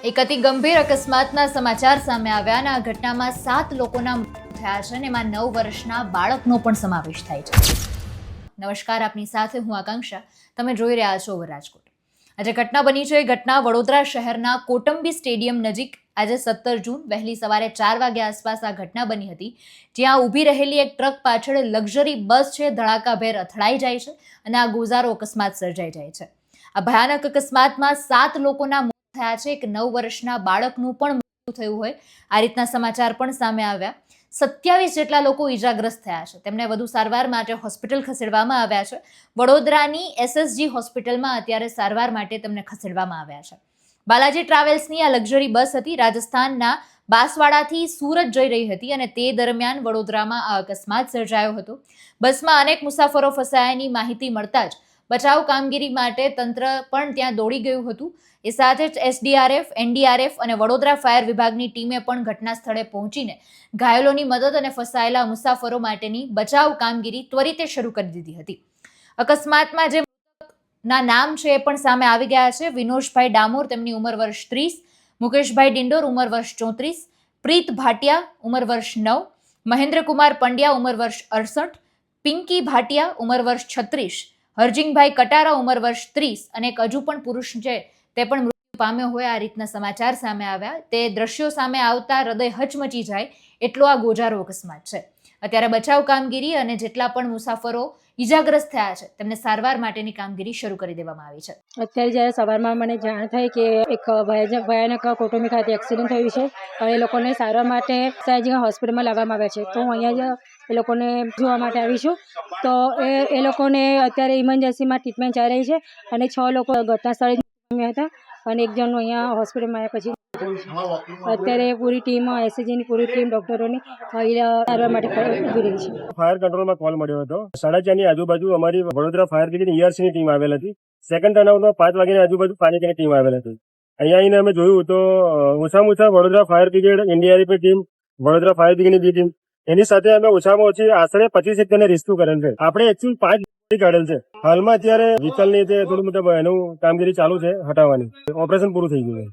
એક અતિ ગંભીર અકસ્માતના સમાચાર સામે આવ્યા અને આ ઘટનામાં 7 લોકોના મૃત્યુ થયા છે અને એમાં 9 વર્ષના બાળકનો પણ સમાવેશ થાય છે. નમસ્કાર, આપની સાથે હું આકાંક્ષા. તમે જોઈ રહ્યા છો રાજકોટ. આજે ઘટના બની છે. ઘટના વડોદરા શહેરના કોટંબી સ્ટેડિયમ નજીક આજે 17 જૂન વહેલી સવારે 4 વાગ્યા આસપાસ આ ઘટના બની હતી, જ્યાં ઊભી રહેલી એક ટ્રક પાછળ લક્ઝરી બસ છે ધડાકાભેર અથડાઈ જાય છે અને આ ગોઝારો અકસ્માત સર્જાઈ જાય છે. આ ભયાનક અકસ્માતમાં 7 લોકોના થયા છે. એક 9 વર્ષના બાળકનું પણ મૃત્યુ થયું હોય આ રીતના સમાચાર પણ સામે આવ્યા. 27 જેટલા લોકો ઈજાગ્રસ્ત થયા છે. તેમને વધુ સારવાર માટે હોસ્પિટલ ખસેડવામાં આવ્યા છે. વડોદરાની SSG હોસ્પિટલમાં અત્યારે સારવાર માટે તેમને ખસેડવામાં આવ્યા છે. બાલાજી ટ્રાવેલ્સની આ લક્ઝરી બસ હતી. રાજસ્થાનના બાંસવાડાથી સુરત જઈ રહી હતી અને તે દરમિયાન વડોદરામાં આ અકસ્માત સર્જાયો હતો. બસમાં અનેક મુસાફરો ફસાયાની માહિતી મળતા જ બચાવ કામગીરી માટે તંત્ર પણ ત્યાં દોડી ગયું હતું. એ સાથે જ SDRF, NDRF અને વડોદરા ફાયર વિભાગની ટીમે પણ ઘટના સ્થળે પહોંચીને ઘાયલોની મદદ અને ફસાયેલા મુસાફરો માટેની બચાવ કામગીરી ત્વરિતે શરૂ કરી દીધી હતી. અકસ્માતમાં જે મૃતકના નામ છે એ પણ સામે આવી ગયા છે. વિનોશભાઈ ડામોર, તેમની ઉંમર વર્ષ 30, મુકેશભાઈ ડિંડોર, ઉંમર વર્ષ 34, પ્રીત ભાટિયા, ઉંમર વર્ષ 9, મહેન્દ્રકુમાર પંડ્યા, ઉંમર વર્ષ 68, પિંકી ભાટિયા, ઉંમર વર્ષ 36, હરજિંગભાઈ કટારા, ઉંમર વર્ષ 30 અને એક હજુ પણ પુરુષ છે તે પણ મૃત્યુ પામ્યો હોય આ રીતના સમાચાર સામે આવ્યા. તે દ્રશ્યો સામે આવતા હૃદય હચમચી જાય એટલો આ ગોજારો અકસ્માત છે. અત્યારે બચાવ કામગીરી અને જેટલા પણ મુસાફરો ઈજાગ્રસ્ત થયા છે તેમને સારવાર માટેની કામગીરી શરૂ કરી દેવામાં આવી છે. અત્યારે જ્યારે સવારમાં મને જાણ થઈ કે એક ભયાનક કોટંબી ખાતે એક્સિડન્ટ થયું છે અને એ લોકોને સારવાર માટે સયાજી હોસ્પિટલમાં લાવવામાં આવ્યા છે. તો હું અહીંયા જ એ લોકોને જોવા માટે આવી છું. તો એ લોકોને અત્યારે ઇમરજન્સીમાં ટ્રીટમેન્ટ ચાલી રહી છે અને 6 લોકો ઘટના સ્થળે હતા અને એક જણનું અહીંયા હોસ્પિટલમાં આવ્યા પછી અત્યારે પૂરી ટીમ SSGની પૂરી ટીમ ડોક્ટરોની સારવાર માટે ઉભી રહી છે. ફાયર કંટ્રોલમાં કોલ મળ્યો હતો. 4:30 ની આજુબાજુ અમારી વડોદરા ફાયર બ્રિગેડ ERC ની ટીમ આવેલ હતી. સેકન્ડ ટર્નઆઉટમાં 5 વાગ્યાની આજુબાજુ પાણીની ટીમ આવેલ હતી. અહીંયા આવીને અમે જોયું તો ઓછામાં ઓછા Vadodara fire brigade, NDRF team, Vadodara fire બ્રિગેડની 2 ટીમ, એની સાથે અમે ઓછામાં ઓછી આશરે 25 જણને રેસ્ક્યુ કરેલ છે. આપણે એકચ્યુઅલ 5 કાઢેલ છે. હાલમાં અત્યારે વ્હીકલની થોડું મતલબ એનું કામગીરી ચાલુ છે હટાવવાની. ઓપરેશન પૂરું થઈ ગયું છે.